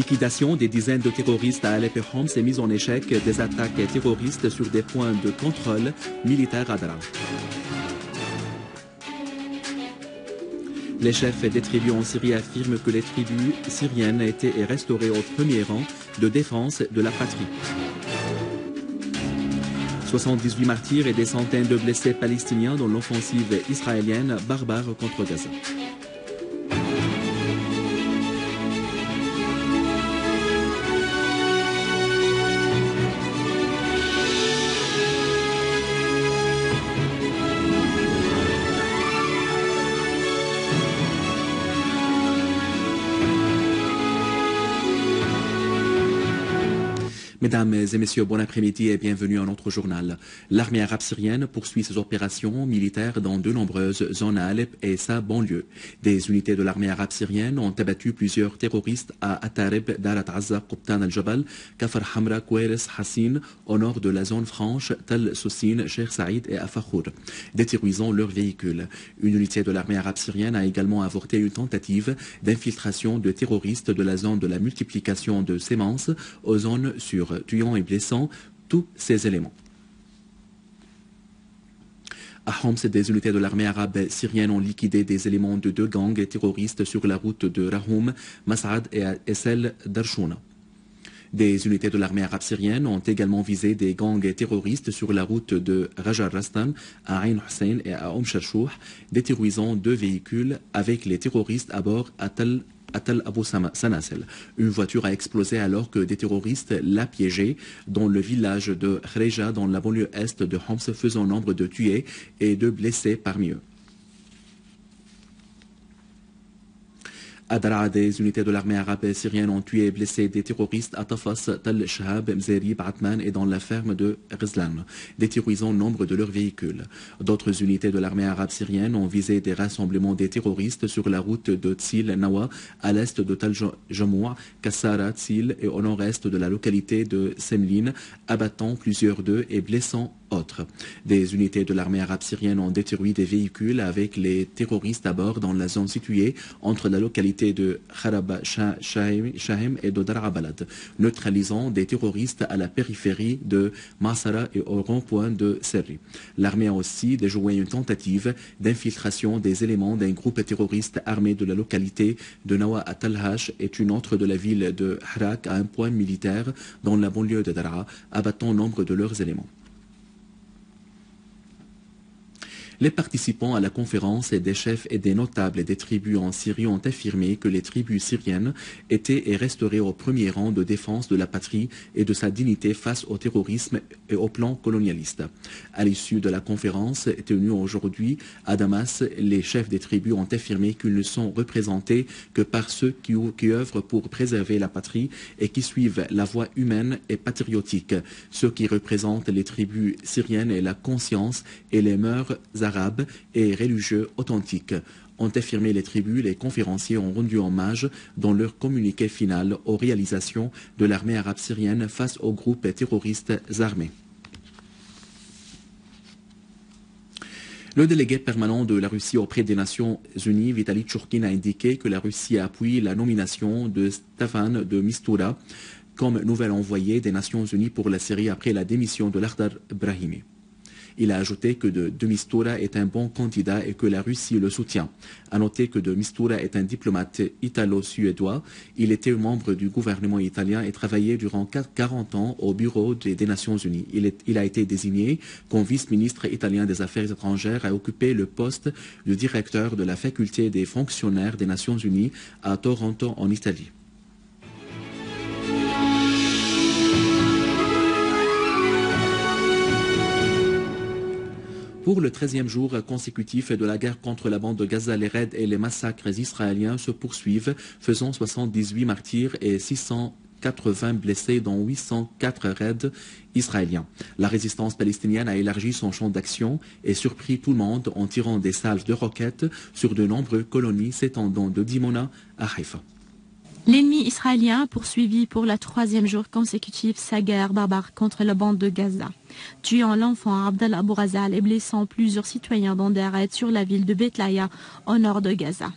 Liquidation des dizaines de terroristes à Alep et Homs et mise en échec des attaques terroristes sur des points de contrôle militaire à Daraa. Les chefs des tribus en Syrie affirment que les tribus syriennes étaient et resteraient au premier rang de défense de la patrie. 78 martyrs et des centaines de blessés palestiniens dans l'offensive israélienne barbare contre Gaza. Mesdames et messieurs, bon après-midi et bienvenue à notre journal. L'armée arabe syrienne poursuit ses opérations militaires dans de nombreuses zones à Alep et sa banlieue. Des unités de l'armée arabe syrienne ont abattu plusieurs terroristes à Atareb, Darat Azza, Qubtan al-Jabal, Kafar Hamra, Koueres, Hassin, au nord de la zone franche, Tal Soussine, Sheikh Saïd et Afahour, détruisant leurs véhicules. Une unité de l'armée arabe syrienne a également avorté une tentative d'infiltration de terroristes de la zone de la multiplication de sémences aux zones sur tuant et blessant tous ces éléments. À Homs, des unités de l'armée arabe syrienne ont liquidé des éléments de deux gangs terroristes sur la route de Rahoum, Mas'ad et Essel Darshouna. Des unités de l'armée arabe syrienne ont également visé des gangs terroristes sur la route de Rajar Rastan à Ain Hussein et à Cherchouh, détruisant deux véhicules avec les terroristes à bord à Tal Abu Sanasel. Une voiture a explosé alors que des terroristes l'a piégée dans le village de Khreja dans la banlieue est de Homs, faisant nombre de tués et de blessés parmi eux. À Daraa, des unités de l'armée arabe syrienne ont tué et blessé des terroristes à Tafas, Tal Shahab, Mzeri, Batman et dans la ferme de Rizlan, détruisant nombre de leurs véhicules. D'autres unités de l'armée arabe syrienne ont visé des rassemblements des terroristes sur la route de Tsil Nawa, à l'est de Tal Jamoua, Kassara, Tsil et au nord-est de la localité de Semlin, abattant plusieurs d'eux et blessant autres. Des unités de l'armée arabe syrienne ont détruit des véhicules avec les terroristes à bord dans la zone située entre la localité de Kharaba Shahem et de Daraa Balad, neutralisant des terroristes à la périphérie de Masara et au rond-point de Serri. L'armée a aussi déjoué une tentative d'infiltration des éléments d'un groupe terroriste armé de la localité de Nawa à Talhash et une autre de la ville de Harak à un point militaire dans la banlieue de Daraa, abattant nombre de leurs éléments. Les participants à la conférence et des chefs et des notables des tribus en Syrie ont affirmé que les tribus syriennes étaient et resteraient au premier rang de défense de la patrie et de sa dignité face au terrorisme et au plan colonialiste. À l'issue de la conférence tenue aujourd'hui à Damas, les chefs des tribus ont affirmé qu'ils ne sont représentés que par ceux qui œuvrent pour préserver la patrie et qui suivent la voie humaine et patriotique. Ceux qui représentent les tribus syriennes et la conscience et les mœurs arabes et religieux authentiques, ont affirmé les tribus. Les conférenciers ont rendu hommage dans leur communiqué final aux réalisations de l'armée arabe syrienne face aux groupes terroristes armés. Le délégué permanent de la Russie auprès des Nations Unies, Vitaly Churkin, a indiqué que la Russie a appuyé la nomination de Staffan de Mistura comme nouvel envoyé des Nations Unies pour la Syrie après la démission de Lakhdar Brahimi. Il a ajouté que de Mistura est un bon candidat et que la Russie le soutient. A noter que de Mistura est un diplomate italo-suédois. Il était membre du gouvernement italien et travaillait durant 40 ans au bureau des Nations Unies. Il a été désigné comme vice-ministre italien des Affaires étrangères, a occupé le poste de directeur de la faculté des fonctionnaires des Nations Unies à Toronto en Italie. Pour le 13e jour consécutif de la guerre contre la bande de Gaza, les raids et les massacres israéliens se poursuivent, faisant 78 martyrs et 680 blessés dans 804 raids israéliens. La résistance palestinienne a élargi son champ d'action et surpris tout le monde en tirant des salves de roquettes sur de nombreuses colonies s'étendant de Dimona à Haïfa. L'ennemi israélien poursuivit pour le 3e jour consécutif sa guerre barbare contre la bande de Gaza, tuant l'enfant Abdallah Abu Ghazal et blessant plusieurs citoyens dans des raids sur la ville de Betlaïa au nord de Gaza.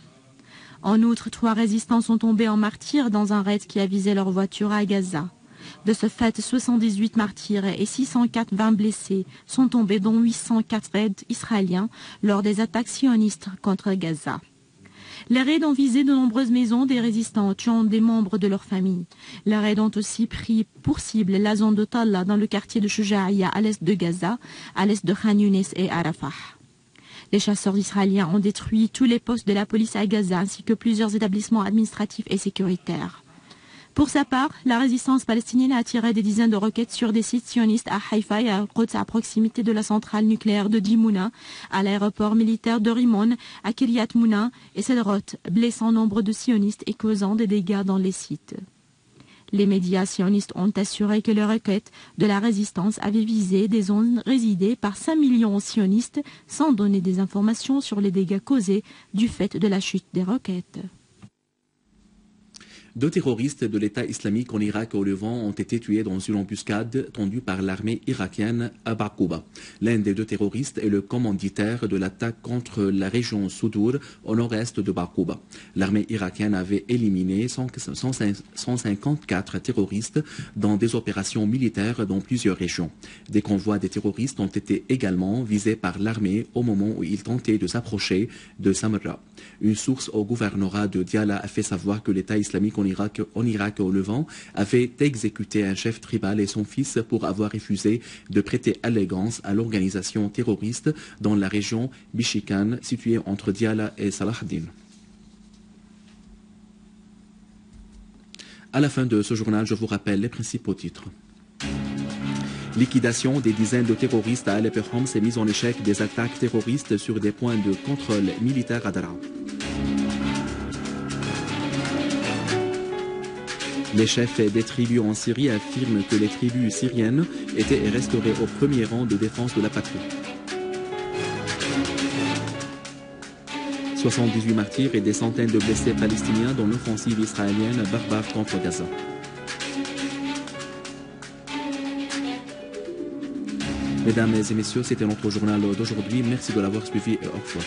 En outre, 3 résistants sont tombés en martyrs dans un raid qui a visé leur voiture à Gaza. De ce fait, 78 martyrs et 680 blessés sont tombés, dont 804 raids israéliens lors des attaques sionistes contre Gaza. Les raids ont visé de nombreuses maisons des résistants, tuant des membres de leur famille. Les raids ont aussi pris pour cible la zone de Talla dans le quartier de Shuja'ia à l'est de Gaza, à l'est de Khan Younis et Arafah. Les chasseurs israéliens ont détruit tous les postes de la police à Gaza ainsi que plusieurs établissements administratifs et sécuritaires. Pour sa part, la résistance palestinienne a tiré des dizaines de roquettes sur des sites sionistes à Haïfa et à Al-Quds à proximité de la centrale nucléaire de Dimona, à l'aéroport militaire de Rimon, à Kiryat Mouna et Sderot, blessant nombre de sionistes et causant des dégâts dans les sites. Les médias sionistes ont assuré que les roquettes de la résistance avaient visé des zones résidées par 5 millions de sionistes sans donner des informations sur les dégâts causés du fait de la chute des roquettes. 2 terroristes de l'État islamique en Irak et au Levant ont été tués dans une embuscade tendue par l'armée irakienne à Barkouba. L'un des 2 terroristes est le commanditaire de l'attaque contre la région Soudour au nord-est de Barkouba. L'armée irakienne avait éliminé 154 terroristes dans des opérations militaires dans plusieurs régions. Des convois des terroristes ont été également visés par l'armée au moment où ils tentaient de s'approcher de Samarra. Une source au gouvernorat de Diyala a fait savoir que l'État islamique en Irak et au Levant avait exécuté un chef tribal et son fils pour avoir refusé de prêter allégeance à l'organisation terroriste dans la région Bishikan, située entre Diyala et Salahdin. À la fin de ce journal, je vous rappelle les principaux titres. Liquidation des dizaines de terroristes à Alep et Homs et mise en échec des attaques terroristes sur des points de contrôle militaire à Daraa. Les chefs des tribus en Syrie affirment que les tribus syriennes étaient restaurées au premier rang de défense de la patrie. 78 martyrs et des centaines de blessés palestiniens dans l'offensive israélienne barbare contre Gaza. Mesdames et messieurs, c'était notre journal d'aujourd'hui. Merci de l'avoir suivi et au revoir.